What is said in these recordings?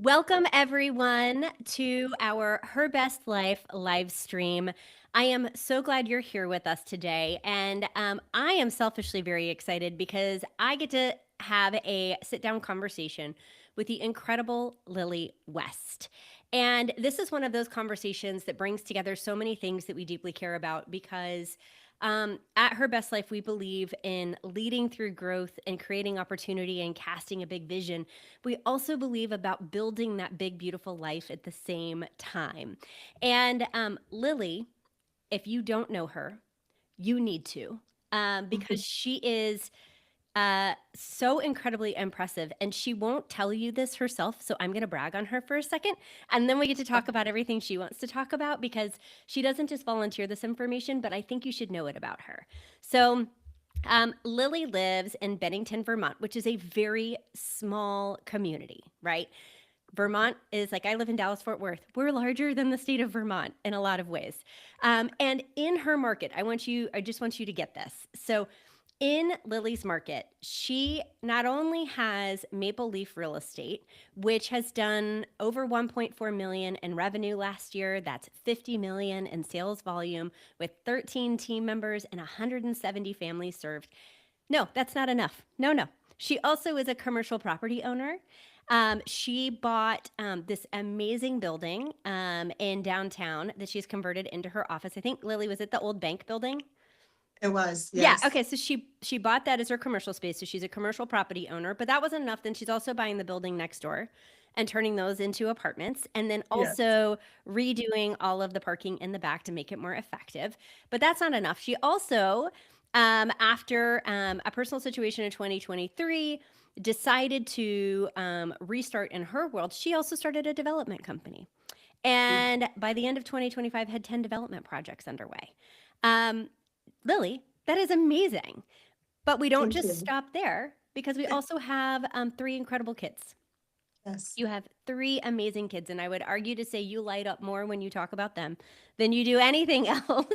Welcome, everyone, to our Her Best Life live stream. I am so glad you're here with us today. And I am selfishly very excited because I get to have a sit down conversation with the incredible Lily West. And this is one of those conversations that brings together so many things that we deeply care about because at Her Best Life, we believe in leading through growth and creating opportunity and casting a big vision. We also believe about building that big, beautiful life at the same time. And Lily, if you don't know her, you need to, because she is so incredibly impressive. And she won't tell you this herself. So I'm going to brag on her for a second. And then we get to talk about everything she wants to talk about because she doesn't just volunteer this information, but I think you should know it about her. So, Lily lives in Bennington, Vermont, which is a very small community, right? Vermont is like I live in Dallas Fort Worth. We're larger than the state of Vermont in a lot of ways. And in her market, I just want you to get this. So in Lily's market, she not only has Maple Leaf Real Estate, which has done over 1.4 million in revenue last year. That's 50 million in sales volume with 13 team members and 170 families served. No, that's not enough. No. She also is a commercial property owner. She bought this amazing building in downtown that she's converted into her office. I think Lily was at the old bank building. It was, Yeah. yes. Okay. So she bought that as her commercial space. So she's a commercial property owner, but that wasn't enough. Then she's also buying the building next door and turning those into apartments, and then Yes. also redoing all of the parking in the back to make it more effective. But that's not enough. She also, after a personal situation in 2023, decided to restart in her world. She also started a development company, Mm, and by the end of 2025, had 10 development projects underway. Um, Lily, that is amazing. But we don't thank just you. stop there because we also have three incredible kids. Yes. You have three amazing kids, and I would argue to say you light up more when you talk about them than you do anything else.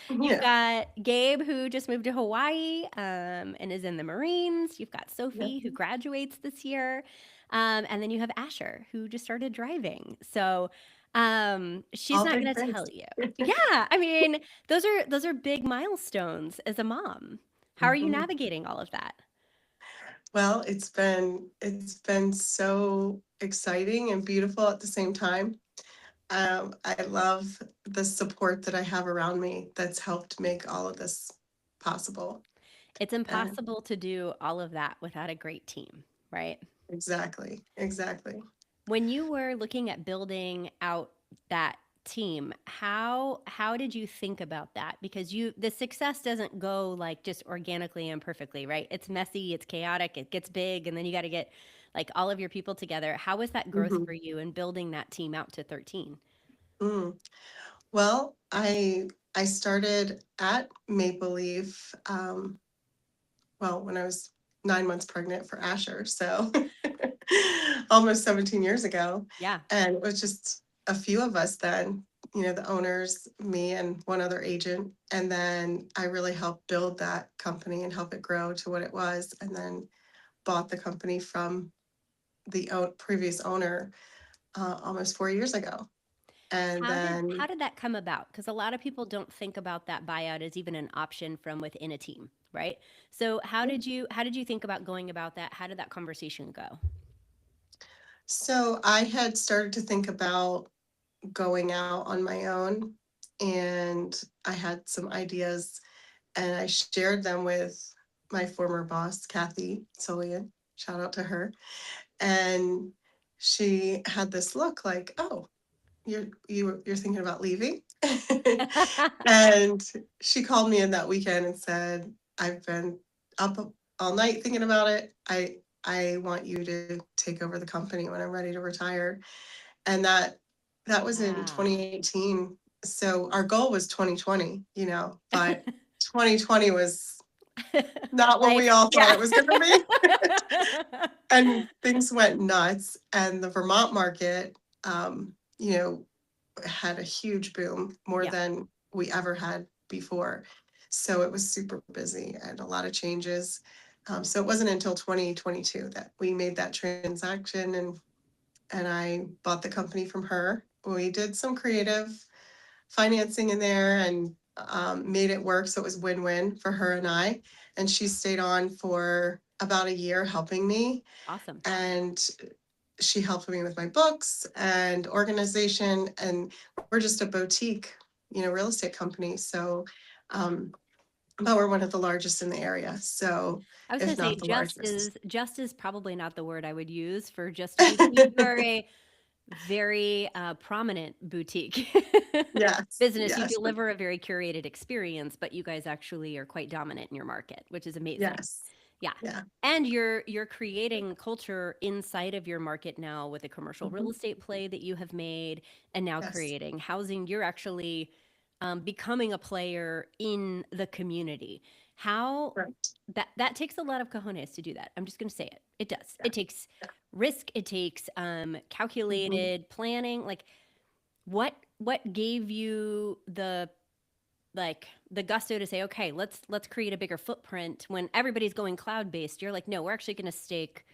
You've Yeah. got Gabe, who just moved to Hawaii and is in the Marines. You've got Yep. Sophie, who graduates this year. And then you have Asher, who just started driving. So she's All not big going to things. tell you. Yeah, I mean, those are big milestones as a mom. How are you Mhm. navigating all of that? Well, it's been so exciting and beautiful at the same time. I love the support that I have around me that's helped make all of this possible. It's And impossible to do all of that without a great team, right? exactly, exactly. When you were looking at building out that team, how did you think about that? Because you the success doesn't go like just organically and perfectly, right? It's messy, it's chaotic, it gets big, and then you got to get like all of your people together. How was that growth Mhm. for you in building that team out to 13? Mm. Well, I started at Maple Leaf. Well, when I was 9 months pregnant for Asher, so almost 17 years ago. Yeah. And it was just a few of us then, the owners, me and one other agent. And then I really helped build that company and help it grow to what it was. And then bought the company from the previous owner almost 4 years ago. And How then, did that come about? Because a lot of people don't think about that buyout as even an option from within a team, right? So how did you think about going about that? How did that conversation go? so I had started to think about going out on my own, and I had some ideas and I shared them with my former boss, Kathy Solian. Shout out to her. And she had this look like, "Oh, you're thinking about leaving?" And she called me in that weekend and said, "I've been up all night thinking about it. I want you to take over the company when I'm ready to retire." And that was in Wow. 2018. So our goal was 2020, but 2020 was not what we Life, all thought yeah. it was going to be. And things went nuts. And the Vermont market, um, you know, had a huge boom, more Yeah. than we ever had before. So it was super busy and a lot of changes. So it wasn't until 2022 that we made that transaction and and I bought the company from her. We did some creative financing in there and made it work. So it was win-win for her and I. And she stayed on for about a year helping me. Awesome. And she helped me with my books and organization. And we're just a boutique, real estate company. So, but we're one of the largest in the area. So, I was going if to say not the largest. just is probably not the word I would use for just a boutique. You are a very prominent boutique Yes, business. You yes, deliver a very curated experience, but you guys actually are quite dominant in your market, which is amazing. yes, Yeah. yeah. And you're creating culture inside of your market now with a commercial real Mhm. estate play that you have made and now Yes, creating housing. You're actually becoming a player in the community. How right. that takes a lot of cojones to do that. I'm just going to say it. It does. Yeah. It takes risk. It takes Mhm. calculated planning. Like what gave you the gusto to say, okay, let's create a bigger footprint when everybody's going cloud based? You're like, no, we're actually going to stake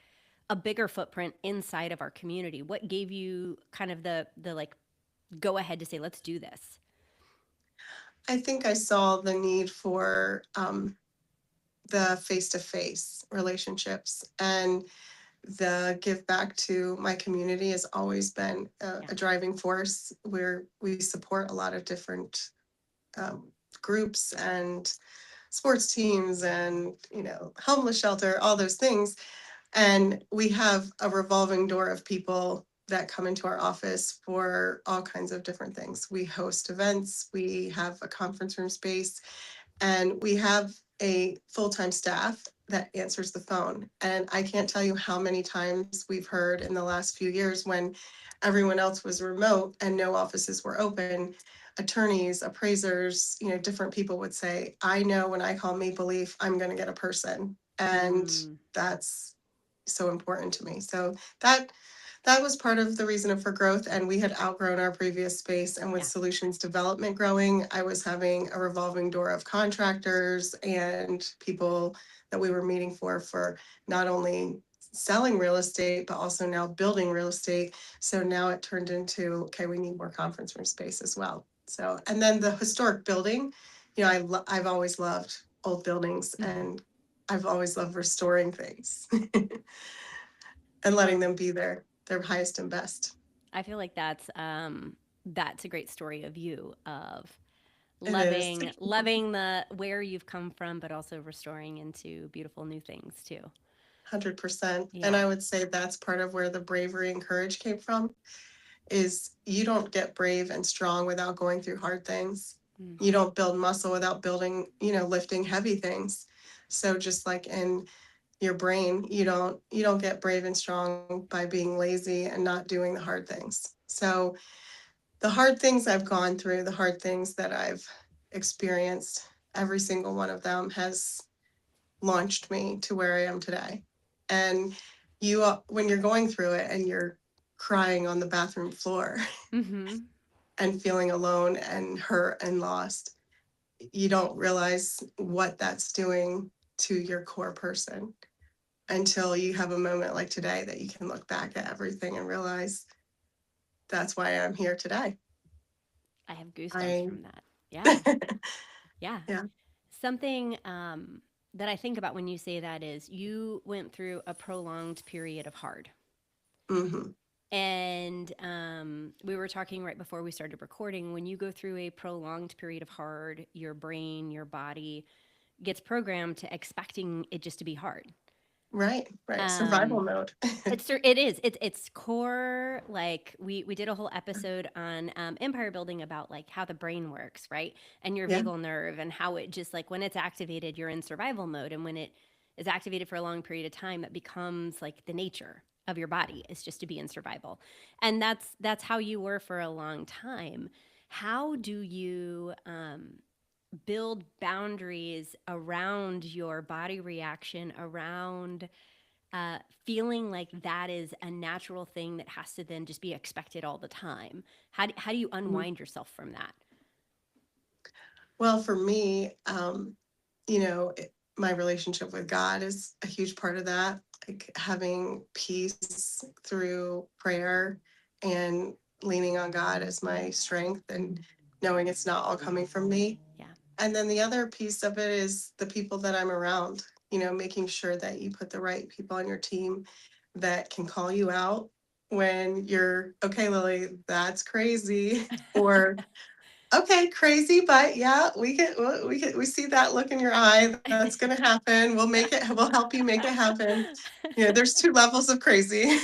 a bigger footprint inside of our community. What gave you kind of the like go ahead to say, let's do this? I think I saw the need for the face to face relationships, and the give back to my community has always been Yeah. a driving force where we support a lot of different um, groups and sports teams and homeless shelter, all those things. And we have a revolving door of people that come into our office for all kinds of different things. We host events, we have a conference room space, and we have a full-time staff that answers the phone. And I can't tell you how many times we've heard in the last few years when everyone else was remote and no offices were open, attorneys, appraisers, different people would say, I know when I call Maple Leaf, I'm going to get a person. And Mm. that's so important to me. So that was part of the reason for growth. And we had outgrown our previous space. And with Yeah. solutions development growing, I was having a revolving door of contractors and people that we were meeting for not only selling real estate, but also now building real estate. So now it turned into, okay, we need more conference room space as well. So, and then the historic building, I've always loved old buildings, Mhm. and I've always loved restoring things and letting them be their highest and best. I feel like that's a great story of you of It is loving the where you've come from, but also restoring into beautiful new things too. 100%. And Yeah. I would say that's part of where the bravery and courage came from, is you don't get brave and strong without going through hard things. Mm. You don't build muscle without building, lifting heavy things. So just like in your brain, you don't get brave and strong by being lazy and not doing the hard things. So the hard things I've gone through, the hard things that I've experienced, every single one of them has launched me to where I am today. And when you're going through it and you're crying on the bathroom floor Mhm. and feeling alone and hurt and lost, you don't realize what that's doing to your core person until you have a moment like today that you can look back at everything and realize that's why I'm here today. I have goosebumps I from that. Yeah. Yeah. yeah. Something that I think about when you say that is you went through a prolonged period of hard. Hmm. And we were talking right before we started recording. When you go through a prolonged period of hard, your brain, your body gets programmed to expecting it just to be hard. Right, right. Survival Um, mode. it is it's core. Like we did a whole episode on empire building about like how the brain works, right? And your Yeah. vagal nerve and how it just like when it's activated, you're in survival mode, and when it is activated for a long period of time, it becomes like the nature of your body is just to be in survival, and that's how you were for a long time. How do you build boundaries around your body reaction around uh, feeling like that is a natural thing that has to then just be expected all the time? How do you Mhm. unwind yourself from that? Well, for me, my relationship with God is a huge part of that. like having peace through prayer and leaning on God as my strength and knowing it's not all coming from me. Yeah. And then the other piece of it is the people that I'm around, making sure that you put the right people on your team that can call you out when you're, okay, Lily, that's crazy. Or, okay, crazy, but yeah, we see that look in your eye. That's going to happen. We'll help you make it happen. There's two levels of crazy.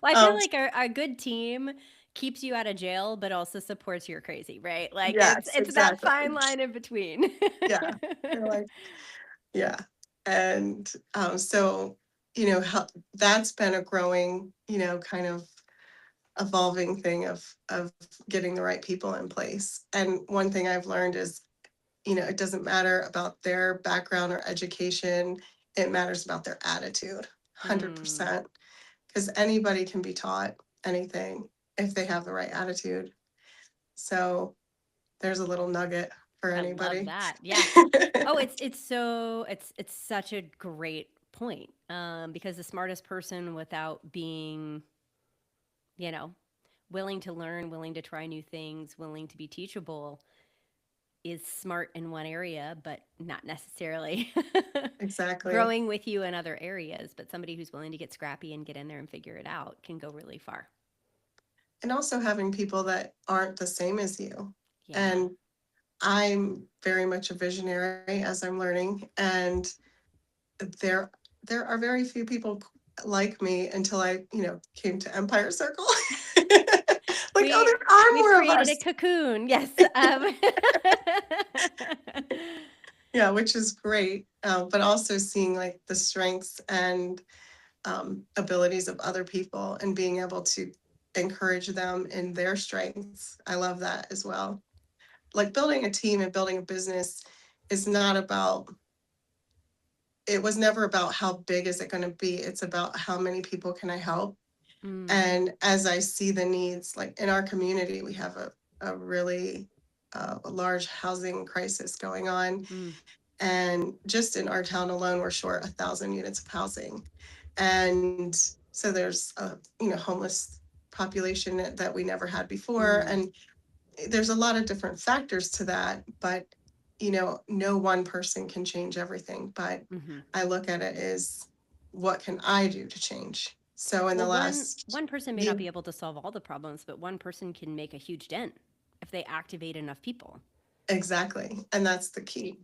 Well, I feel um, like our good team keeps you out of jail, but also supports your crazy, right? Like yes, it's that exactly. fine line in between. Yeah. They're like, yeah. And so, that's been a growing, kind of evolving thing of getting the right people in place. And one thing I've learned is, it doesn't matter about their background or education. It matters about their attitude, Mm, 100%. Because anybody can be taught anything if they have the right attitude. So there's a little nugget for I love anybody. that. Yeah. Oh, it's such a great point. Because the smartest person without being, you know, willing to learn, willing to try new things, willing to be teachable is smart in one area, but not necessarily Exactly. growing with you in other areas. But somebody who's willing to get scrappy and get in there and figure it out can go really far. And also having people that aren't the same as you. Yeah. And I'm very much a visionary as I'm learning, and there there are very few people like me until I, came to Empire Circle. Like, oh, We there are we've more of created a us. cocoon. Yes. Yeah, which is great. But also seeing like the strengths and abilities of other people and being able to encourage them in their strengths. I love that as well. Like building a team and building a business is not about, it was never about how big is it going to be. It's about how many people can I help. Mm, And as I see the needs, like in our community, we have a really a large housing crisis going on. mm, And just in our town alone, we're short 1,000 units of housing. And so there's a, homeless population that we never had before. mm, And there's a lot of different factors to that, but no one person can change everything. But mm-hmm. I look at it as, what can I do to change? So in the Well, last one person may not the be able to solve all the problems, but one person can make a huge dent if they activate enough people. exactly, and that's the key.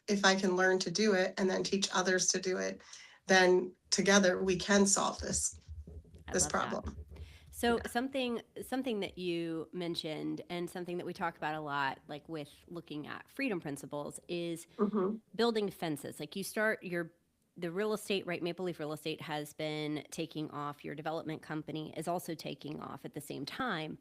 If I can learn to do it and then teach others to do it, then together we can solve I this love that. problem. So Yeah. something that you mentioned and something that we talk about a lot, like with looking at freedom principles, is Hmm. building fences. Like you start your the real estate, right? Maple Leaf Real Estate has been taking off. Your development company is also taking off at the same time.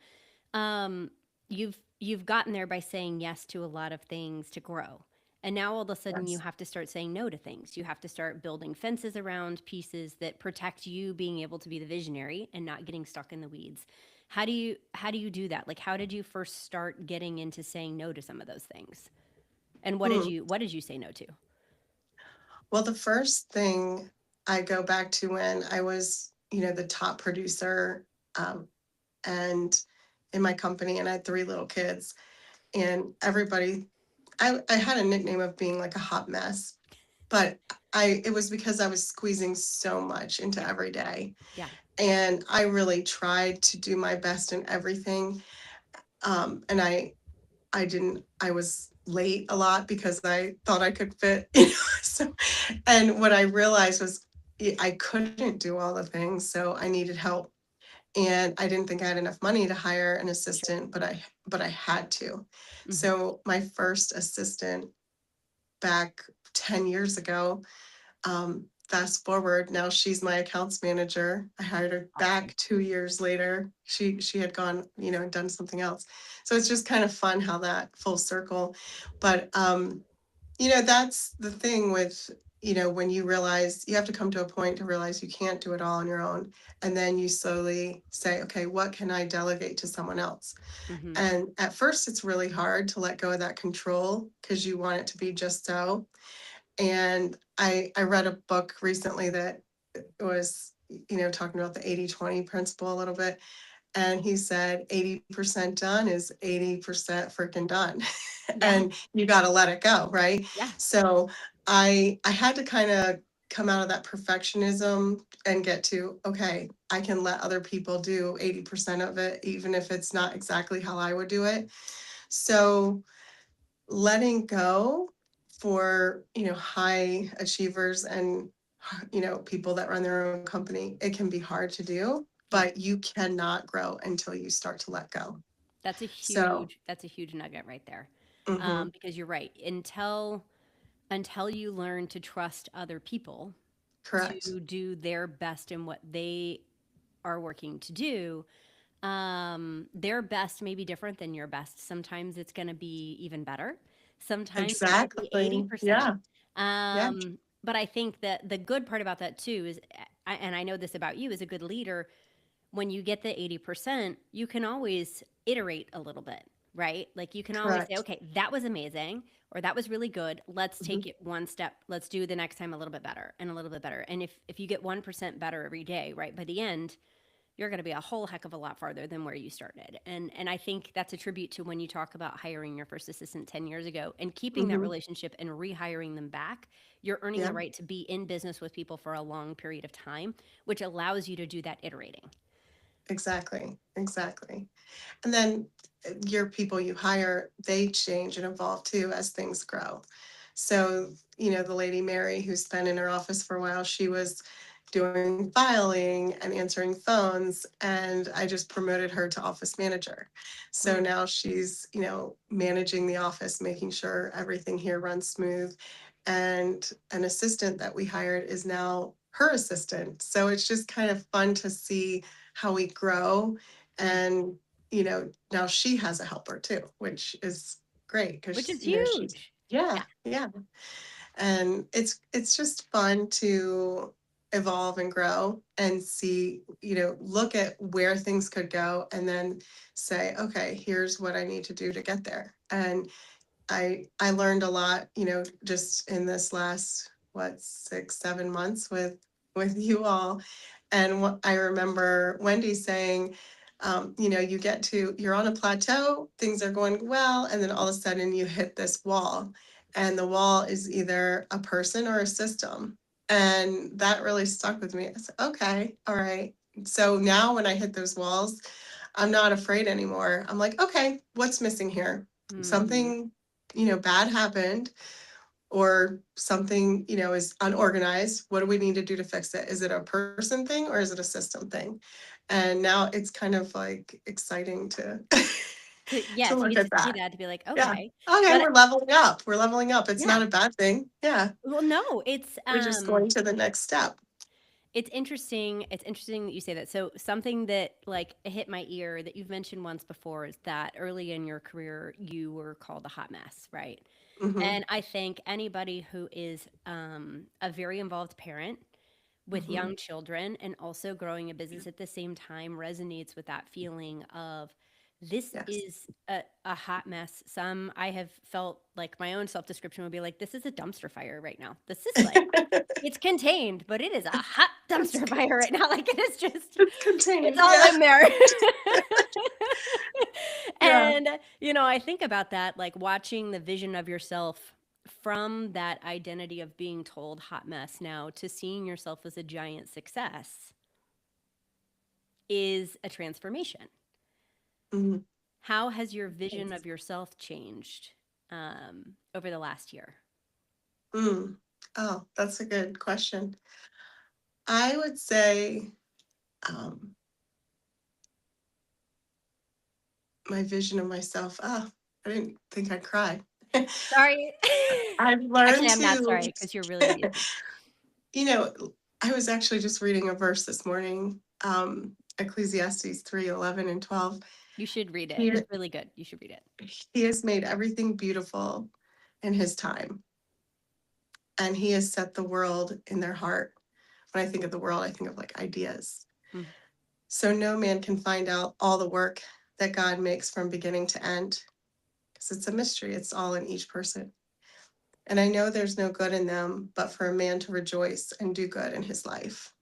Um, you've gotten there by saying yes to a lot of things to grow. And now all of a sudden you Yes. have to start saying no to things. You have to start building fences around pieces that protect you being able to be the visionary and not getting stuck in the weeds. How do you do that? Like how did you first start getting into saying no to some of those things? And Hmm. what did you say no to? Well, the first thing, I go back to when I was, the top producer, um, and in my company, and I had three little kids, and everybody, I had a nickname of being like a hot mess, but it was because I was squeezing so much into Yeah. every day. Yeah. And I really tried to do my best in everything. And I didn't, I was late a lot because I thought I could fit. So, and what I realized was, I couldn't do all the things. So I needed help. And I didn't think I had enough money to hire an Sure. assistant, but I had to. Mhm. So my first assistant back 10 years ago, fast forward, now she's my accounts manager. I hired her Awesome. back 2 years later. She had gone, and done something else. So it's just kind of fun how that full circle. But that's the thing with, when you realize you have to come to a point to realize you can't do it all on your own. And then you slowly say, okay, what can I delegate to someone else? Mhm. And at first, it's really hard to let go of that control because you want it to be just so. And I read a book recently that was, talking about the 80-20 principle a little bit. And he said 80% done is 80% freaking done. Yeah. And you got to let it go, right? Yeah. So I had to kind of come out of that perfectionism and get to, okay, I can let other people do 80% of it, even if it's not exactly how I would do it. So letting go for, high achievers and, people that run their own company, it can be hard to do, Yeah. but you cannot grow until you start to let go. So, That's a huge nugget right there. mhm, Because you're right. Until you learn to trust other people correct. to do their best in what they are working to do, their best may be different than your best. Sometimes it's going to be even better. Sometimes it might be Exactly. 80%. Yeah. Yeah. But I think that the good part about that too is, and I know this about you as a good leader, when you get the 80%, you can always iterate a little bit, right? Like you can always say, Correct. okay, that was amazing, or that was really good. Let's Mhm. take it one step. Let's do the next time a little bit better and a little bit better. And if you get 1% better every day, right, by the end, you're going to be a whole heck of a lot farther than where you started. And I think that's a tribute to when you talk about hiring your first assistant 10 years ago and keeping that Mhm. relationship and rehiring them back. You're earning the Yeah. right to be in business with people for a long period of time, which allows you to do that iterating. Exactly. Exactly. And then your people you hire, they change and evolve too as things grow. So, the lady Mary, who's been in her office for a while, she was doing filing and answering phones, and I just promoted her to office manager. So Mm. now she's, managing the office, making sure everything here runs smooth. And an assistant that we hired is now her assistant. So it's just kind of fun to see how we grow. Mm. And now she has a helper too, which is great Which because is she's, huge. yeah, Yeah. yeah. And it's just fun to evolve and grow and see, look at where things could go and then say, okay, here's what I need to do to get there. And I learned a lot, just in this last, what, 6, 7 months with you all. And what I remember Wendy saying, you're on a plateau, things are going well, and then all of a sudden you hit this wall. And the wall is either a person or a system. And that really stuck with me. I said, okay, all right. So now when I hit those walls, I'm not afraid anymore. I'm like, okay, what's missing here? Hmm. Something, bad happened, or something, is unorganized. What do we need to do to fix it? Is it a person thing or is it a system thing? And now it's kind of like exciting to Yeah, to to look get to at see that. that, to be like, Yeah. okay. Okay, But we're leveling up. We're leveling up. It's yeah, not a bad thing. Yeah. well, no, it's We're just going to the next step. it's interesting. It's interesting that you say that. So something that like hit my ear that you've mentioned once before is that early in your career you were called a hot mess, right? Hmm. And I think anybody who is a very involved parent with Hmm. young children and also growing a business at the same time resonates with that feeling of this Yes. is a hot mess. Some I have felt like my own self description would be like, this is a dumpster fire right now. This is like, it's contained, but it is a hot it's, dumpster fire right now. Like it is just, it's it's contained. all Yeah. in there. Yeah. And, I think about that, like watching the vision of yourself from that identity of being told hot mess now to seeing yourself as a giant success is a transformation. Mhm. How has your vision of yourself changed over the last year? Mm. Oh, that's a good question. I would say, um, my vision of myself. I didn't think I'd cry. Sorry. I've Actually, learned I'm not to, sorry because you're really amazing. you know, I was actually just reading a verse this morning, Ecclesiastes 3:11 and 12. You should read it. He, It's really good. You should read it. he has made everything beautiful in his time, and he has set the world in their heart. When I think of the world, I think of like ideas. Mm. So no man can find out all the work that God makes from beginning to end because it's a mystery. It's all in each person. And I know there's no good in them, but for a man to rejoice and do good in his life.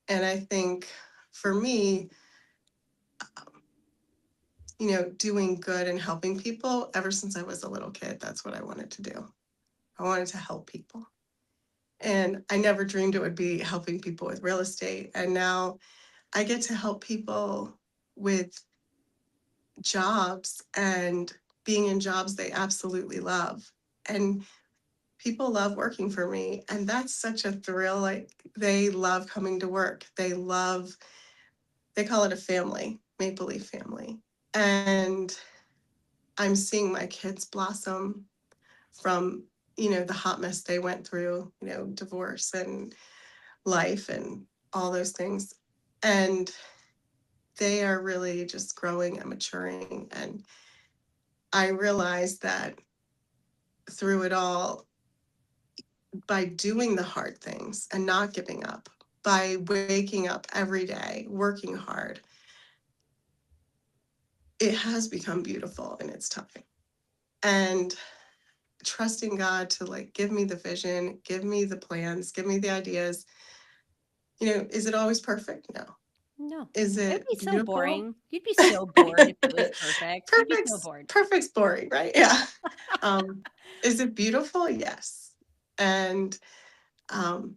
And I think for me, doing good and helping people ever since I was a little kid, that's what I wanted to do. I wanted to help people. And I never dreamed it would be helping people with real estate. And now I get to help people with jobs and being in jobs they absolutely love. And people love working for me. And that's such a thrill. Like they love coming to work. They call it a family, Maple Leaf family. And I'm seeing my kids blossom from, the hot mess they went through, divorce and life and all those things. And they are really just growing and maturing. And I realized that through it all, by doing the hard things and not giving up, by waking up every day, working hard, it has become beautiful in its time. And trusting God to like give me the vision, give me the plans, give me the ideas. Is it always perfect? No. No. Is It would it be so beautiful? boring. You'd be so bored if it was perfect. You'd be so Perfect's bored. perfect's boring, right? Yeah. Um, is it beautiful? Yes. And um,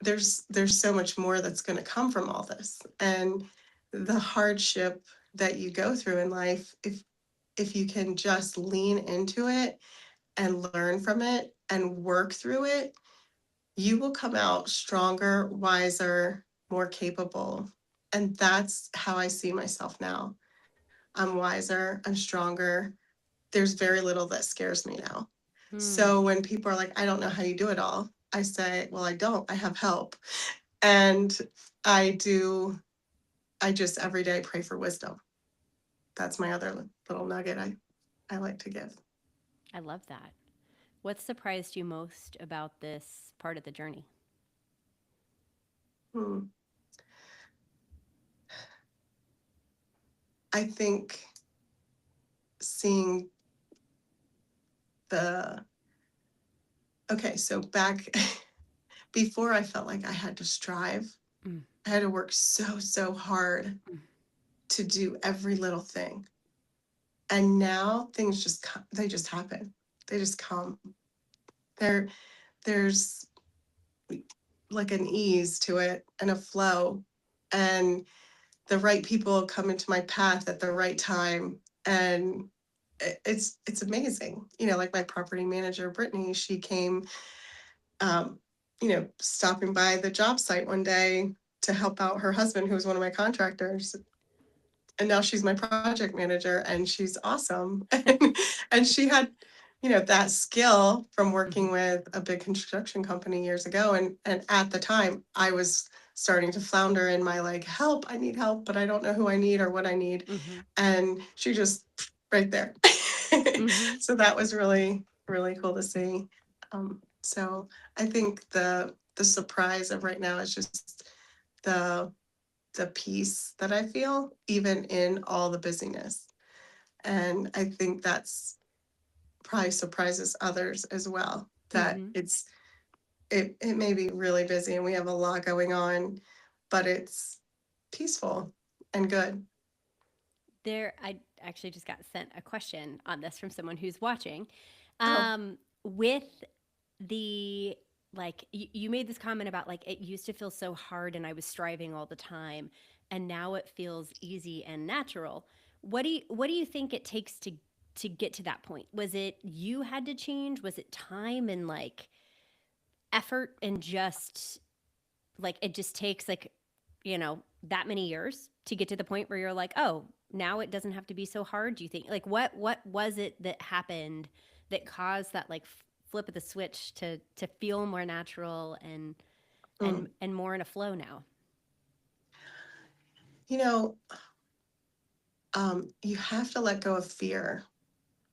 there's so much more that's going to come from all this. And the hardship that you go through in life, if you can just lean into it and learn from it and work through it, you will come out stronger, wiser, more capable. And that's how I see myself now. I'm wiser, I'm stronger. There's very little that scares me now. Hmm. So when people are like, I don't know how you do it all, I say, well, I don't. I have help. And I do, I just every day pray for wisdom. That's my other little nugget I like to give. I love that. What surprised you most about this part of the journey? Hmm. I think seeing the, okay, so back before I felt like I had to strive, Mm, I had to work so hard mm, to do every little thing. And now things they just happen. They just come. There, there's like an ease to it and a flow. And the right people come into my path at the right time. And it's amazing. Like my property manager, Brittany, she came um, stopping by the job site one day to help out her husband, who was one of my contractors. And now she's my project manager and she's awesome. And she had, that skill from mhm, working with a big construction company years ago. And at the time I was starting to flounder in my like, help, I need help, but I don't know who I need or what I need. mhm, And she just right there. mhm. So that was really, really cool to see. So I think the surprise of right now is just the the peace that I feel, even in all the busyness. And I think that's probably surprises others as well, that Mhm. it may be really busy and we have a lot going on, but it's peaceful and good. I actually just got sent a question on this from someone who's watching. Oh, With the you made this comment about like it used to feel so hard and I was striving all the time, and now it feels easy and natural. What do you think it takes to get to that point? Was it you had to change? Was it time and like effort and just like it just takes like that many years to get to the point where you're like, oh, now it doesn't have to be so hard? Do you think like what was it that happened that caused that like flip of the switch to feel more natural and mm. and more in a flow now? you know, you have to let go of fear.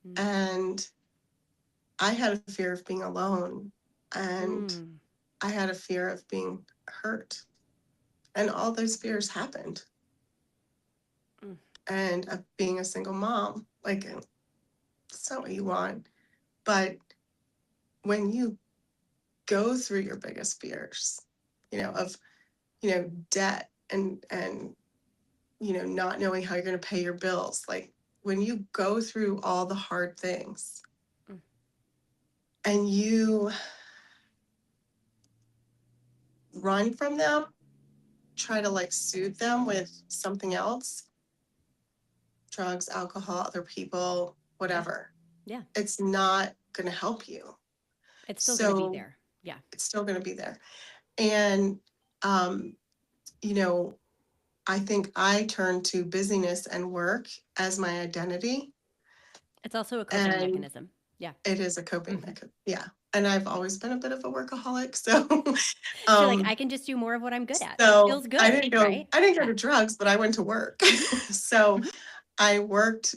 Mm. And I had a fear of being alone, and Mm. I had a fear of being hurt. And all those fears happened. Mm. And of being a single mom, like, it's not what you want. But when you go through your biggest fears, of, debt and, not knowing how you're going to pay your bills, like when you go through all the hard things Mm. and you run from them, try to like soothe them with something else, drugs, alcohol, other people, whatever. Yeah. It's not going to help you. It's still going to be So there. Yeah. it's still going to be there. And, um, you know, I think I turned to busyness and work as my identity. It's also a coping And mechanism. Yeah. it is a coping Mhm. mechanism. Yeah. And I've always been a bit of a workaholic. So, So you're like, I um, can just do more of what I'm good at. It so feels I good, didn't go, right? I didn't go Yeah. to drugs, but I went to work. So Mhm. I worked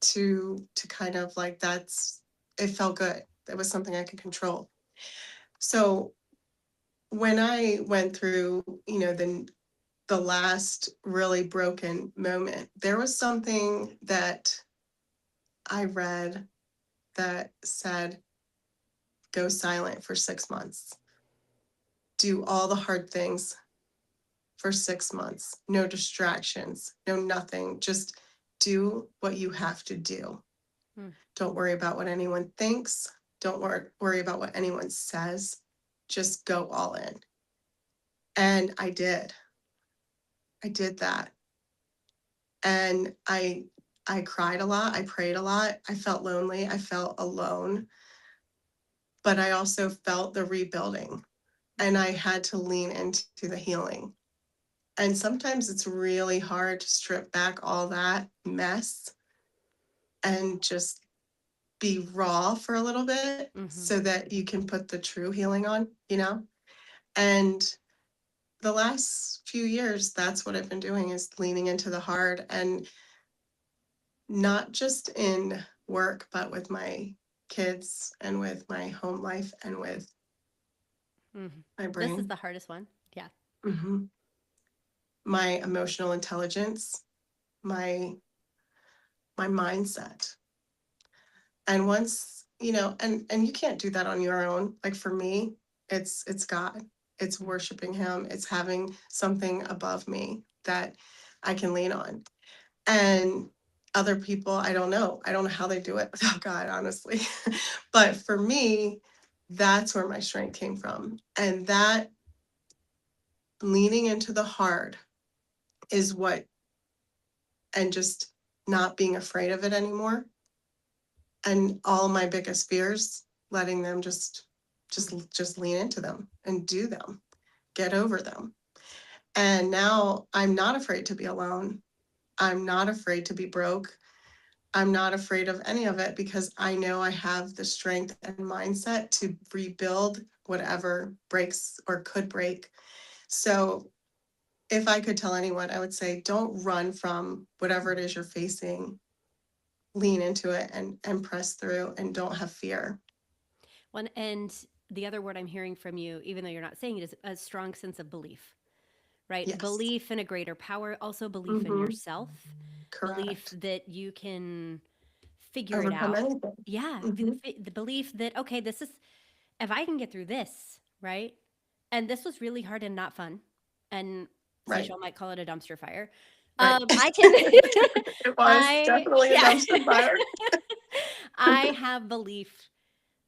to kind of like it felt good. It was something I could control. So when I went through, the last really broken moment, there was something that I read that said, go silent for 6 months. Do all the hard things for 6 months. No distractions, no nothing. Just do what you have to do. Mm. Don't worry about what anyone thinks. Don't worry about what anyone says. Just go all in. And I did. I did that. And I cried a lot. I prayed a lot. I felt lonely. I felt alone. But I also felt the rebuilding. And I had to lean into the healing. And sometimes it's really hard to strip back all that mess and just be raw for a little bit Mhm. so that you can put the true healing on. And the last few years, that's what I've been doing, is leaning into the hard, and not just in work, but with my kids and with my home life and with Mhm. my This is brain, the hardest one. Yeah. hmm my emotional intelligence, my my mindset. And once, and you can't do that on your own. Like for me, it's God. It's Mm. worshiping him. It's having something above me that I can lean on. And other people, I don't know. I don't know how they do it without God, honestly. But for me, that's where my strength came from. And that leaning into the hard is what, and just not being afraid of it anymore. And all my biggest fears, letting them just lean into them and do them, get over them. And now I'm not afraid to be alone. I'm not afraid to be broke. I'm not afraid of any of it because I know I have the strength and mindset to rebuild whatever breaks or could break. So if I could tell anyone, I would say don't run from whatever it is you're facing. Lean into it and press through and don't have fear. One and the other word I'm hearing from you, even though you're not saying it, is a strong sense of belief, right? Yes. Belief in a greater power, also belief in Mm-hmm. yourself, belief Correct. that you can figure it Overcome out. anything. Yeah, Mm-hmm. the belief that okay, this is if I can get through this, right? And this was really hard and not fun. And Right. Seychelle might call it a dumpster fire. Right. I can It was I definitely a yeah. dumpster fire. I have belief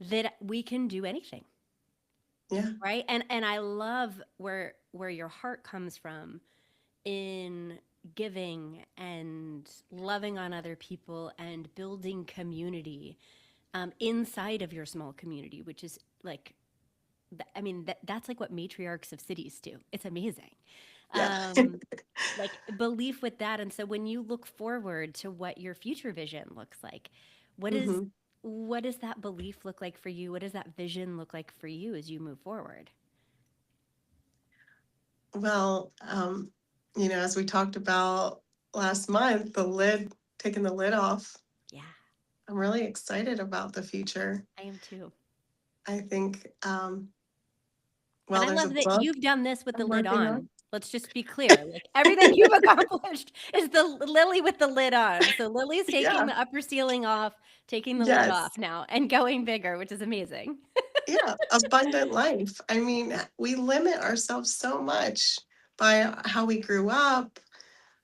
that we can do anything, Yeah. right? And I love where your heart comes from in giving and loving on other people and building community inside of your small community, which is like, I mean, that's like what matriarchs of cities do. It's amazing. Yeah. Um, like belief with that. And so when you look forward to what your future vision looks like, what is hmm what does that belief look like for you? What does that vision look like for you as you move forward? Well, as we talked about last month, taking the lid off. Yeah, I'm really excited about the future. I am too. I think, And well, I there's a love that book you've done this with the I'm lid working on. on. Let's just be clear. Like everything you've accomplished is the Lily with the lid on. So Lily's taking Yeah. the upper ceiling off, taking the lid Yes. off now and going bigger, which is amazing. Yeah. Abundant life. I mean, we limit ourselves so much by how we grew up,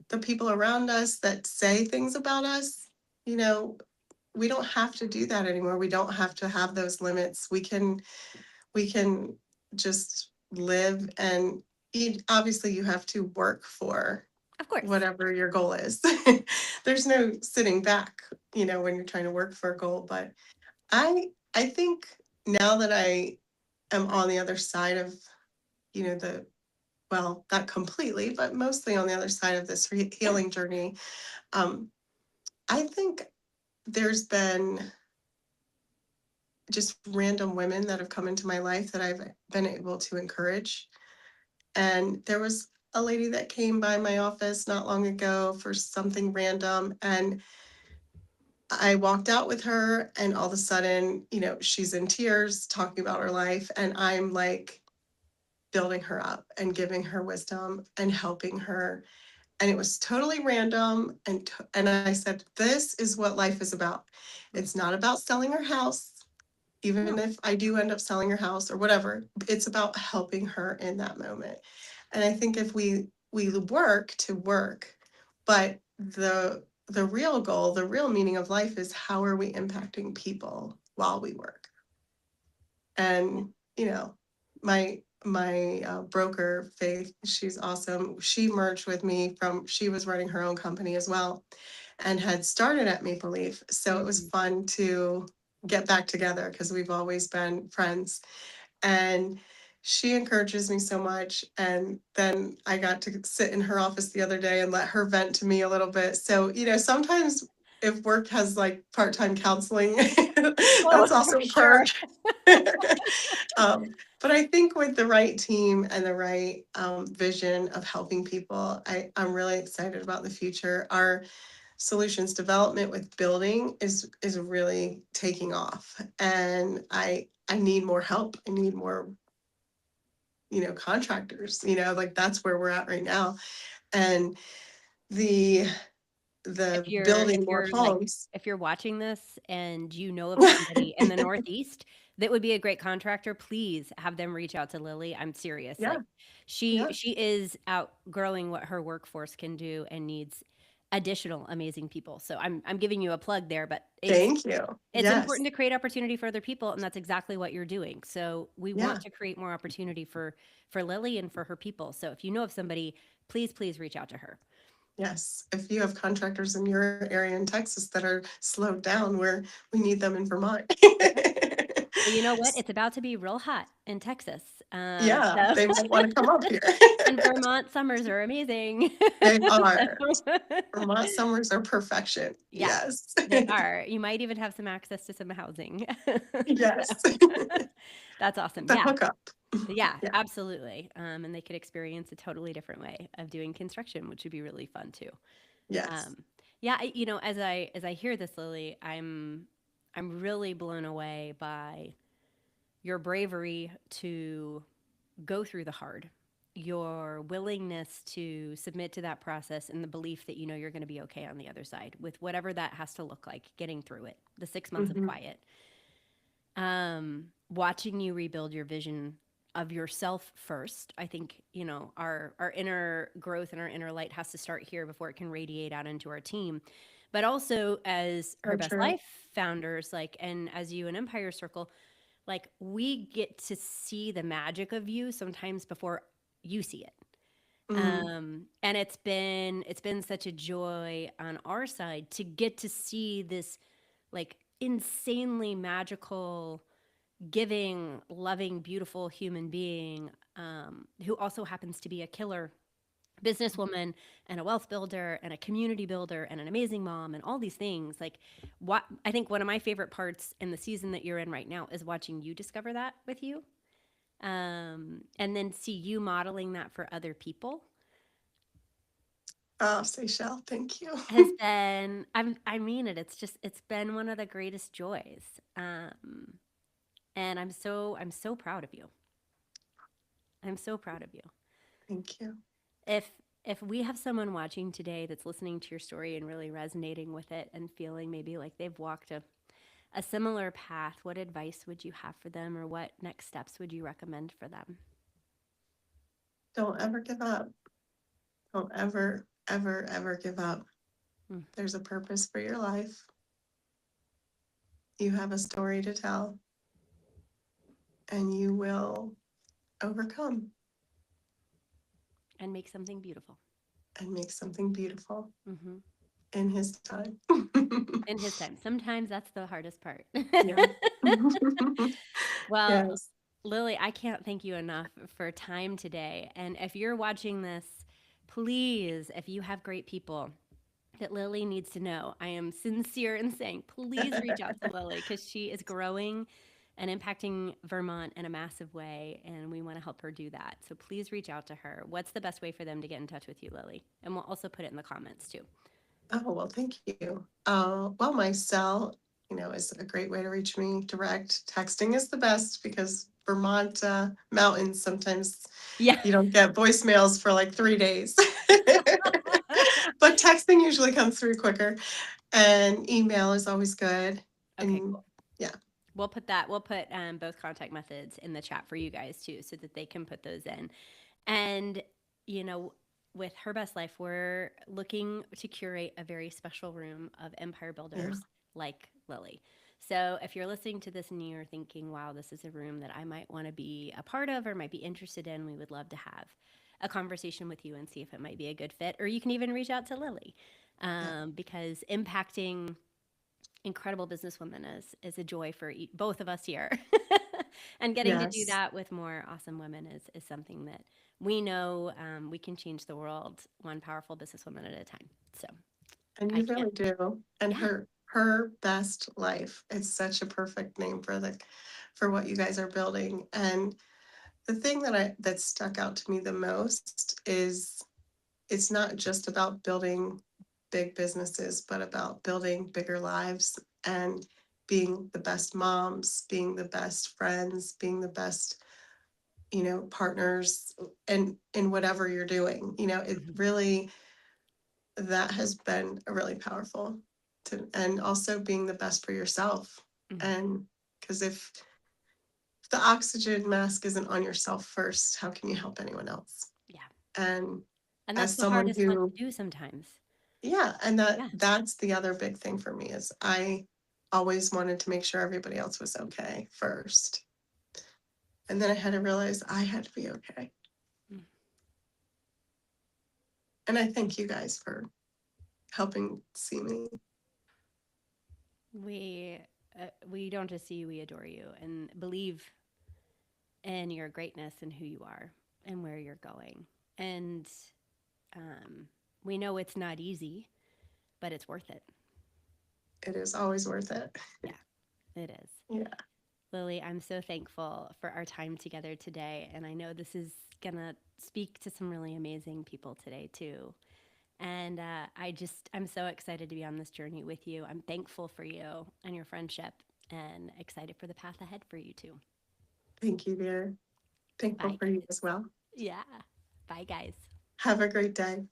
the people around us that say things about us. You know, we don't have to do that anymore. We don't have to have those limits. We can just live and eat. Obviously, you have to work for Of course. whatever your goal is. There's no sitting back, when you're trying to work for a goal. But I think now that I am on the other side of, the well, not completely, but mostly on the other side of this Yeah. healing journey, um, I think there's been just random women that have come into my life that I've been able to encourage. And there was a lady that came by my office not long ago for something random. And I walked out with her, and all of a sudden, she's in tears talking about her life. And I'm like building her up and giving her wisdom and helping her. And it was totally random. And I said, this is what life is about. It's not about selling her house, even No. if I do end up selling her house or whatever. It's about helping her in that moment. And I think if we work to work, but the real goal, the real meaning of life is how are we impacting people while we work. And my broker Faith, she's awesome. She merged with me she was running her own company as well, and had started at Maple Leaf. So it was Mhm. fun to get back together because we've always been friends. And she encourages me so much. And then I got to sit in her office the other day and let her vent to me a little bit. So, sometimes if work has like part-time counseling, Oh, that's for also a sure. perk. But I think with the right team and the right vision of helping people, I'm really excited about the future. Our solutions development with building is really taking off, and I need more help. I need more contractors. Like that's where we're at right now, and the If the you're if building more you're like homes. if you're watching this and you know of somebody in the Northeast that would be a great contractor, please have them reach out to Lily. I'm serious. Yeah, Like she yeah. she is outgrowing what her workforce can do and needs additional amazing people. So I'm giving you a plug there, but Thank you. it's Yes. important to create opportunity for other people, and that's exactly what you're doing. So we Yeah. want to create more opportunity for Lily and for her people. So if you know of somebody, please reach out to her. Yes. If you have contractors in your area in Texas that are slowed down, where we need them in Vermont. Well, you know what? It's about to be real hot in Texas. Yeah, So they might want to come up here. and Vermont summers are amazing. They are. So Vermont summers are perfection. yeah, Yes. they are. You might even have some access to some housing. Yes. So that's awesome. The Yeah. hookup. Yeah, Yeah. absolutely. And they could experience a totally different way of doing construction, which would be really fun too. Yes. Um, yeah, as I hear this, Lily, I'm really blown away by your bravery to go through the hard, your willingness to submit to that process and the belief that you know you're going to be okay on the other side with whatever that has to look like, getting through it, the 6 months of Hmm. quiet. Watching you rebuild your vision of yourself first. I think, our inner growth and our inner light has to start here before it can radiate out into our team. But also as Her So Best true. Life founders, like, and as you and Empire Circle, like we get to see the magic of you sometimes before you see it. Mm. And it's been such a joy on our side to get to see this like insanely magical, giving, loving, beautiful human being, who also happens to be a killer businesswoman and a wealth builder and a community builder and an amazing mom and all these things. Like, what I think one of my favorite parts in the season that you're in right now is watching you discover that with you, and then see you modeling that for other people Oh, Seychelle, thank you. has been, I mean it, it's been one of the greatest joys. And I'm so proud of you. I'm so proud of you. Thank you. if if we have someone watching today that's listening to your story and really resonating with it and feeling maybe like they've walked a similar path, what advice would you have for them, or what next steps would you recommend for them? Don't ever give up. Don't ever, ever, ever give up. Mm. There's a purpose for your life. You have a story to tell, and you will overcome And make something beautiful. and make something beautiful Hmm. in his time. In his time. Sometimes that's the hardest part. Yeah. Well, Yes. Lily, I can't thank you enough for time today. And if you're watching this, please, if you have great people that Lily needs to know, I am sincere in saying, please reach out to Lily because she is growing and impacting Vermont in a massive way. And we want to help her do that. So please reach out to her. What's the best way for them to get in touch with you, Lily? And we'll also put it in the comments too. Oh, well, thank you. Well, my cell, is a great way to reach me direct. Texting is the best because Vermont mountains, sometimes Yeah. you don't get voicemails for like 3 days. But texting usually comes through quicker, and email is always good. Okay, And cool. yeah, We'll put both contact methods in the chat for you guys too, so that they can put those in. And you know, with Her Best Life, we're looking to curate a very special room of empire yeah. builders like Lily. So if you're listening to this and you're thinking, "Wow, this is a room that I might want to be a part of or might be interested in," we would love to have a conversation with you and see if it might be a good fit. Or you can even reach out to Lily, Yeah. because impacting incredible businesswoman is a joy for both of us here. And getting to do Yes. that with more awesome women is something that we know, we can change the world one powerful businesswoman at a time. So And I you can't. really do. And Yeah. her best life. It's such a perfect name for what you guys are building. And the thing that stuck out to me the most is it's not just about building big businesses, but about building bigger lives and being the best moms, being the best friends, being the best, partners and in whatever you're doing. It Mhm. really that has been a really powerful and also being the best for yourself. Mhm. And because if the oxygen mask isn't on yourself first, how can you help anyone else? Yeah. And And that's as the someone hardest one to who do sometimes. yeah, and Yeah. that's the other big thing for me is I always wanted to make sure everybody else was okay first. And then I had to realize I had to be okay. Mm. And I thank you guys for helping see me. We we don't just see you, we adore you and believe in your greatness and who you are and where you're going. And um, we know it's not easy, but it's worth it. It is always worth it. Yeah, it is. Yeah. Lily, I'm so thankful for our time together today. And I know this is going to speak to some really amazing people today, too. And I'm so excited to be on this journey with you. I'm thankful for you and your friendship and excited for the path ahead for you, too. Thank you, dear. Thankful Bye, for you guys. as well. Yeah. Bye, guys. Have a great day.